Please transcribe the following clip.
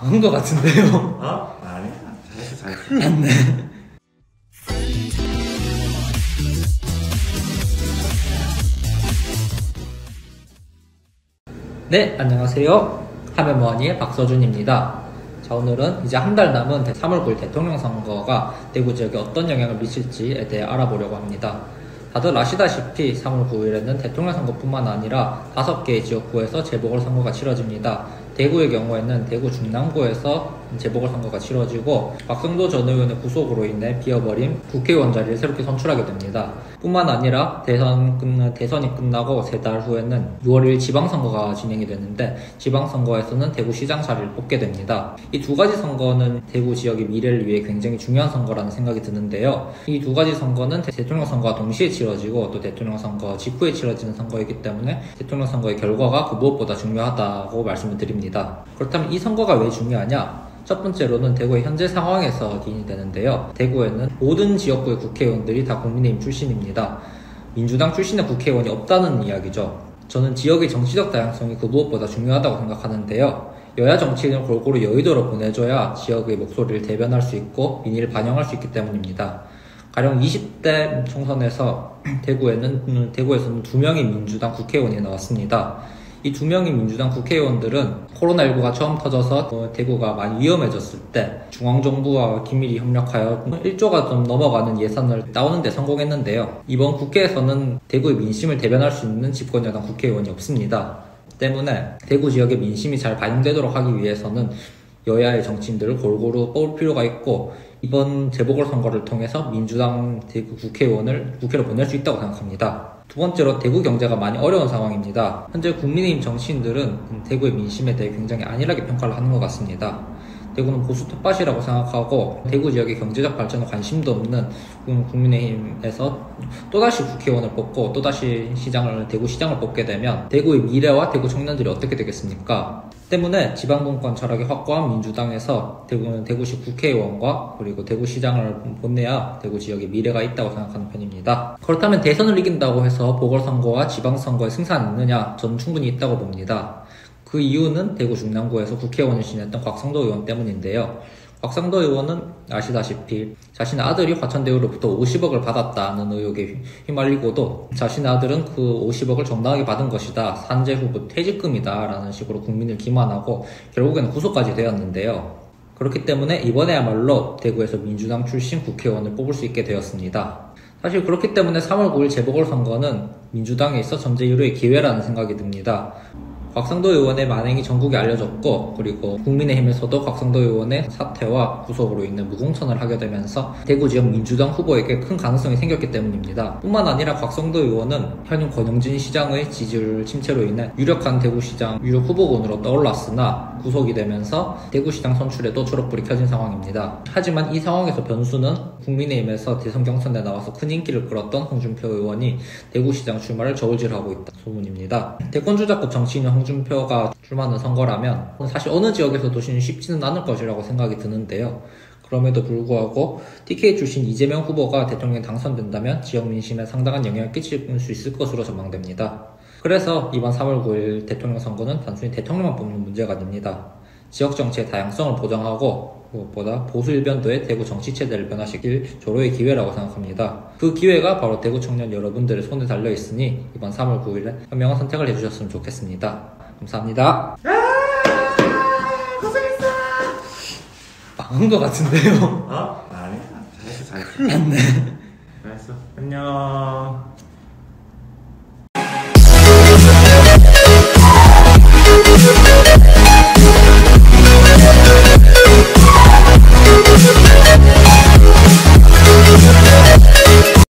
망한 것 같은데요? 어? 아니야. 잘했어. 큰일 났네. 네, 안녕하세요. 하면뭐하니의 박서준입니다. 자, 오늘은 이제 한 달 남은 3월 9일 대통령 선거가 대구 지역에 어떤 영향을 미칠지에 대해 알아보려고 합니다. 다들 아시다시피 3월 9일에는 대통령 선거뿐만 아니라 5개의 지역구에서 재보궐선거가 치러집니다. 대구의 경우에는 대구 중랑구에서 재보궐선거가 치러지고 박성도 전 의원의 구속으로 인해 비어버린 국회의원 자리를 새롭게 선출하게 됩니다. 뿐만 아니라 대선이 끝나고 3달 후에는 6월 1일 지방선거가 진행이 되는데 지방선거에서는 대구시장 자리를 뽑게 됩니다. 이 두 가지 선거는 대구 지역의 미래를 위해 굉장히 중요한 선거라는 생각이 드는데요. 이 두 가지 선거는 대통령 선거와 동시에 치러지고 또 대통령 선거 직후에 치러지는 선거이기 때문에 대통령 선거의 결과가 그 무엇보다 중요하다고 말씀을 드립니다. 그렇다면 이 선거가 왜 중요하냐? 첫 번째로는 대구의 현재 상황에서 기인이 되는데요. 대구에는 모든 지역구의 국회의원들이 다 국민의힘 출신입니다. 민주당 출신의 국회의원이 없다는 이야기죠. 저는 지역의 정치적 다양성이 그 무엇보다 중요하다고 생각하는데요. 여야 정치인을 골고루 여의도로 보내줘야 지역의 목소리를 대변할 수 있고 민의를 반영할 수 있기 때문입니다. 가령 20대 총선에서 대구에서는 2명의 민주당 국회의원이 나왔습니다. 이 2명의 민주당 국회의원들은 코로나19가 처음 터져서 대구가 많이 위험해졌을 때 중앙정부와 긴밀히 협력하여 1조가 좀 넘어가는 예산을 따오는 데 성공했는데요. 이번 국회에서는 대구의 민심을 대변할 수 있는 집권여당 국회의원이 없습니다. 때문에 대구 지역의 민심이 잘 반영되도록 하기 위해서는 여야의 정치인들을 골고루 뽑을 필요가 있고 이번 재보궐선거를 통해서 민주당 대구 국회의원을 국회로 보낼 수 있다고 생각합니다. 두 번째로 대구 경제가 많이 어려운 상황입니다. 현재 국민의힘 정치인들은 대구의 민심에 대해 굉장히 안일하게 평가를 하는 것 같습니다. 대구는 보수 텃밭이라고 생각하고 대구 지역의 경제적 발전에 관심도 없는 국민의힘에서 또다시 국회의원을 뽑고 또다시 대구시장을 뽑게 되면 대구의 미래와 대구 청년들이 어떻게 되겠습니까? 때문에 지방분권 철학이 확고한 민주당에서 대구시 국회의원과 그리고 대구시장을 보내야 대구 지역의 미래가 있다고 생각하는 편입니다. 그렇다면 대선을 이긴다고 해서 보궐선거와 지방선거에 승산이 있느냐? 저는 충분히 있다고 봅니다. 그 이유는 대구 중랑구에서 국회의원을 지냈던 곽상도 의원 때문인데요. 곽상도 의원은 아시다시피 자신의 아들이 화천대유로부터 50억을 받았다는 의혹에 휘말리고도 자신의 아들은 그 50억을 정당하게 받은 것이다. 산재 후보 퇴직금이다. 라는 식으로 국민을 기만하고 결국에는 구속까지 되었는데요. 그렇기 때문에 이번에야말로 대구에서 민주당 출신 국회의원을 뽑을 수 있게 되었습니다. 사실 그렇기 때문에 3월 9일 재보궐선거는 민주당에 있어 전제유로의 기회라는 생각이 듭니다. 곽상도 의원의 만행이 전국에 알려졌고 그리고 국민의힘에서도 곽상도 의원의 사퇴와 구속으로 인해 무공천을 하게 되면서 대구 지역 민주당 후보에게 큰 가능성이 생겼기 때문입니다. 뿐만 아니라 곽상도 의원은 현임 권영진 시장의 지지율 침체로 인해 유력한 대구시장 유력 후보군으로 떠올랐으나 구속이 되면서 대구시장 선출에도 초록불이 켜진 상황입니다. 하지만 이 상황에서 변수는 국민의힘에서 대선 경선에 나와서 큰 인기를 끌었던 홍준표 의원이 대구시장 출마를 저울질하고 있다 소문입니다. 대권주자급 정치인은 홍준표가 출마하는 선거라면 사실 어느 지역에서도 쉽지는 않을 것이라고 생각이 드는데요. 그럼에도 불구하고 TK 출신 이재명 후보가 대통령에 당선된다면 지역 민심에 상당한 영향을 끼칠 수 있을 것으로 전망됩니다. 그래서 이번 3월 9일 대통령 선거는 단순히 대통령만 뽑는 문제가 아닙니다. 지역 정치의 다양성을 보장하고 무엇보다 보수 일변도의 대구 정치체제를 변화시킬 조로의 기회라고 생각합니다. 그 기회가 바로 대구 청년 여러분들의 손에 달려있으니 이번 3월 9일에 현명한 선택을 해주셨으면 좋겠습니다. 감사합니다. 고생했어. 망한 것 같은데요? 어? 아니야. 잘했어. 큰일 났네. 잘했어. 안녕.